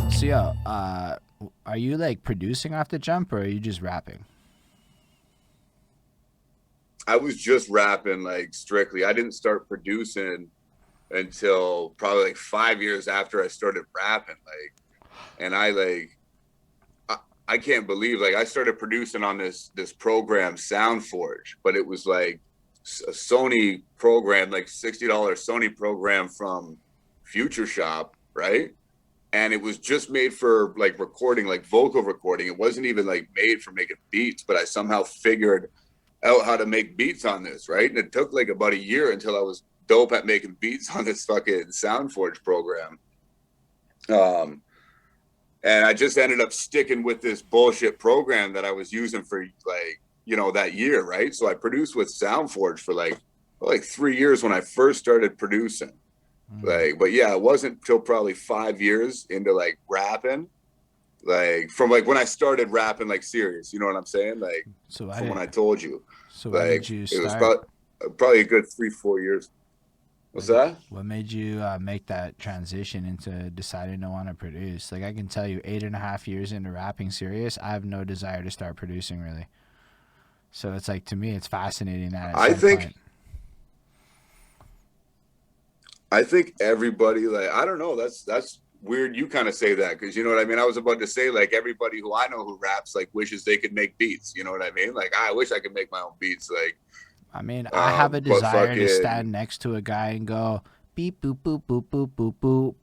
So yo, are you like producing off the jump, or are you just rapping? I was just rapping like strictly. I didn't start producing until probably like 5 years after I started rapping. And I, I can't believe like I started producing on this program Soundforge, but it was like a Sony program, like $60 Sony program from Future Shop, right? And it was just made for like recording, like vocal recording. It wasn't even like made for making beats, but I somehow figured out how to make beats on this, right? And it took like about a year until I was dope at making beats on this fucking Soundforge program. Um, and I just ended up sticking with this bullshit program that I was using for like, that year, right? So I produced with Soundforge for like 3 years when I first started producing. Mm. Like, but yeah, it wasn't until probably 5 years into like rapping, like from like when I started rapping like serious, you know what I'm saying? Like So why from when did I told you, so why did like you it was start? probably a good 3 4 years. What's Like, that? what made you make that transition into deciding to want to produce? Like, I can tell you, 8.5 years into rapping serious, I have no desire to start producing really. So it's like, to me, it's fascinating that at I some think point. I think everybody like I don't know. That's weird. You kind of say that because you know what I mean. I was about to say like everybody who I know who raps like wishes they could make beats. You know what I mean? Like I wish I could make my own beats. Like, I mean, I have a but desire to fucking stand next to a guy and go beep boop boop boop boop boop boop,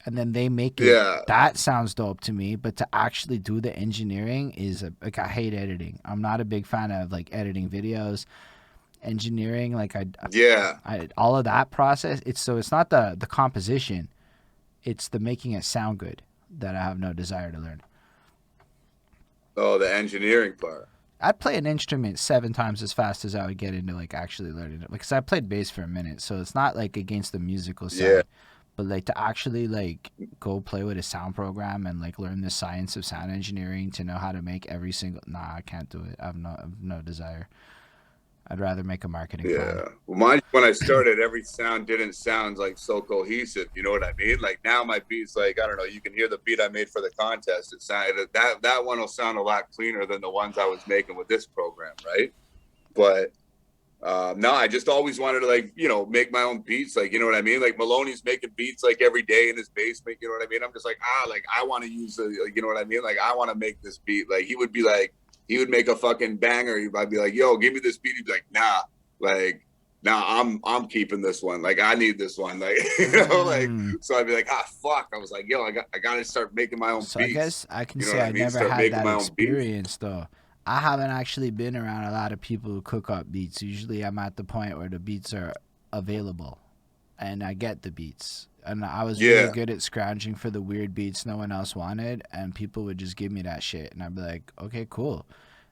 and then they make it. yeah, That sounds dope to me, but to actually do the engineering is like, I hate editing. I'm not a big fan of like editing videos, engineering. Like yeah. all of that process. It's not the composition. It's the making it sound good that I have no desire to learn. Oh, the engineering part. I'd play an instrument 7 times as fast as I would get into like actually learning it. Because I played bass for a minute, so it's not like against the musical Yeah, side, but like to actually like go play with a sound program and like learn the science of sound engineering to know how to make every single. Nah, I can't do it. I have no desire. I'd rather make a marketing plan. yeah. Well, mine when I started, every sound didn't sound like so cohesive. You know what I mean? Like now, my beats, like I don't know, you can hear the beat I made for the contest. It sounded that one will sound a lot cleaner than the ones I was making with this program, right? But no, I just always wanted to like make my own beats. Like you know what I mean? Like Maloney's making beats like every day in his basement. You know what I mean? I'm just like like I want to use the you know what I mean? Like I want to make this beat. Like he would be like he would make a fucking banger. I'd be like, yo, give me this beat. He'd be like, nah, like nah, I'm keeping this one. Like I need this one. Like like Mm. so I'd be like, fuck. I was like, yo, I got to start making my own So I beats. guess I can You know say what I I mean? never Start had making that my own beats. experience though. I haven't actually been around a lot of people who cook up beats. Usually I'm at the point where the beats are available and I get the beats. And I was really Yeah, good at scrounging for the weird beats no one else wanted, and people would just give me that shit, and I'd be like, okay, cool.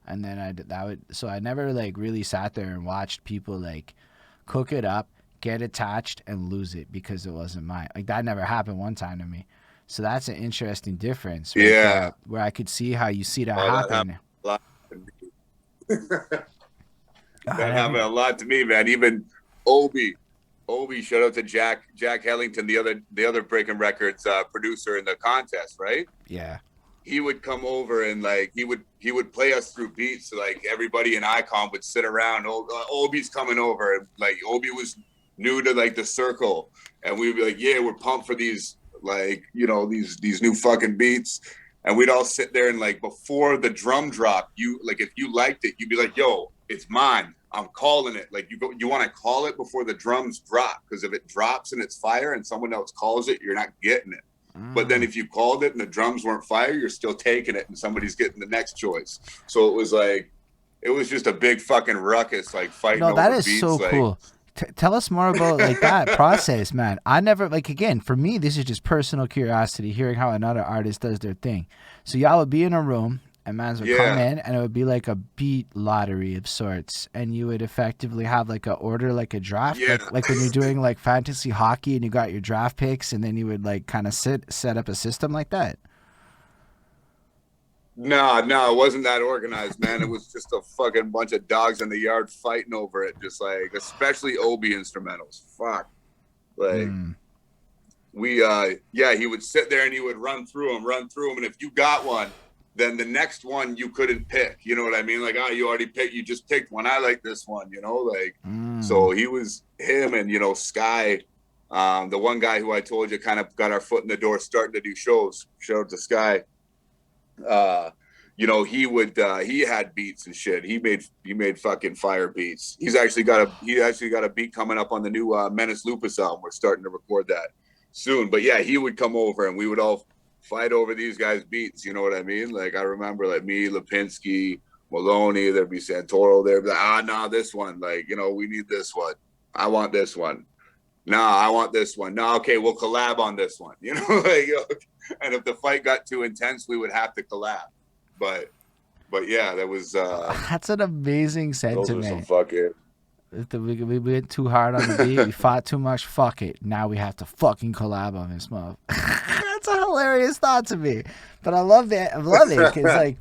And then I never like really sat there and watched people like cook it up, get attached, and lose it because it wasn't mine. Like that never happened one time to me. So that's an interesting difference right there, yeah. where I could see how you see that Oh, that happened happen. a lot. God, That every happened a lot to me, man. Even Obi, shout out to Jack Hellington, the other Breaking Records producer in the contest, right? yeah. He would come over and like he would play us through beats. So, like everybody in Icon would sit around. Obi's coming over, and like Obi was new to like the circle, and we'd be like, yeah, we're pumped for these like these new fucking beats. And we'd all sit there and like before the drum drop, you like if you liked it, you'd be like, "Yo, it's mine. I'm calling it." Like you want to call it before the drums drop because if it drops and it's fire and someone else calls it, you're not getting it. But then Mm. if you called it and the drums weren't fire, you're still taking it and somebody's getting the next choice. So it was like it was just a big fucking ruckus, like fighting No, that over is beats. so Like, cool. Tell us more about like that process, man. I never like again for me. This is just personal curiosity, hearing how another artist does their thing. So y'all would be in a room, and mans would come yeah, in, and it would be like a beat lottery of sorts, and you would effectively have like a order, like a draft, yeah. like when you're doing like fantasy hockey, and you got your draft picks, and then you would like kind of set up a system like that. No, it wasn't that organized, man. It was just a fucking bunch of dogs in the yard fighting over it, just like especially Obi instrumentals. Fuck, like Mm. he would sit there and he would run through them. And if you got one, then the next one you couldn't pick. You know what I mean? Like, oh, you already picked, you just picked one. I like this one, you know, like, so he was him and, you know, Sky, the one guy who I told you kind of got our foot in the door starting to do shows, showed to Sky. You know, he had beats and shit. He made fucking fire beats. He's actually got a beat coming up on the new Menace Lupus album. We're starting to record that soon. But yeah, he would come over and we would all fight over these guys' beats. You know what I mean? Like, I remember, like, me, Lipinski, Maloney, there'd be Santoro, there'd be like, no, this one. Like, you know, we need this one. I want this one. No, I want this one. No, okay, we'll collab on this one. You know, like, and if the fight got too intense, we would have to collab. But yeah, that was that's an amazing sentiment. Those were some fucking. We went too hard on the beat. We fought too much. Fuck it. Now we have to fucking collab on this mother. That's a hilarious thought to me. But I love it. I love it because, like,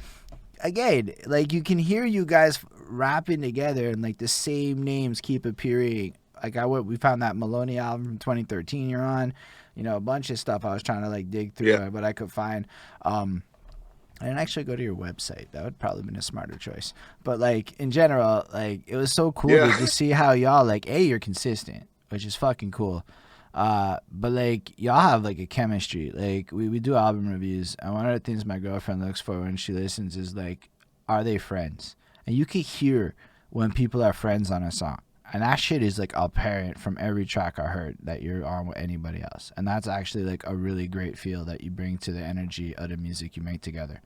again, like, you can hear you guys rapping together and, like, the same names keep appearing. Like, we found that Maloney album from 2013 you're on. You know, a bunch of stuff I was trying to, like, dig through, but I could find. I didn't actually go to your website. That would probably been a smarter choice. But, like, in general, like, it was so cool to just see how y'all, like, you're consistent, which is fucking cool. But, like, y'all have, like, a chemistry. Like, we do album reviews, and one of the things my girlfriend looks for when she listens is, like, are they friends? And you can hear when people are friends on a song. And that shit is, like, apparent from every track I heard that you're on with anybody else. And that's actually, like, a really great feel that you bring to the energy of the music you make together.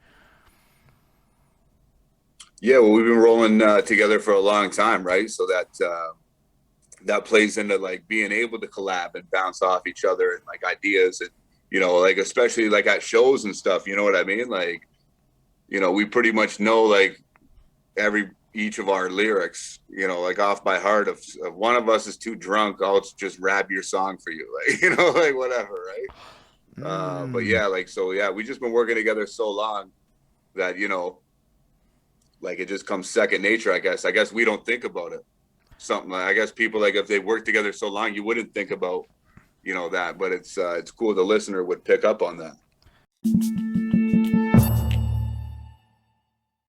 Yeah, well, we've been rolling together for a long time, right? So that plays into, like, being able to collab and bounce off each other and, like, ideas and, you know, like, especially, like, at shows and stuff, you know what I mean? Like, you know, we pretty much know, like, each of our lyrics, you know, like, off by heart. If one of us is too drunk, I'll just rap your song for you, like, you know, like, whatever, right? But yeah, like, so yeah, we just been working together so long that, you know, like, it just comes second nature, I guess we don't think about it. Something like, I guess people, like, if they work together so long, you wouldn't think about, you know, that, but it's cool the listener would pick up on that.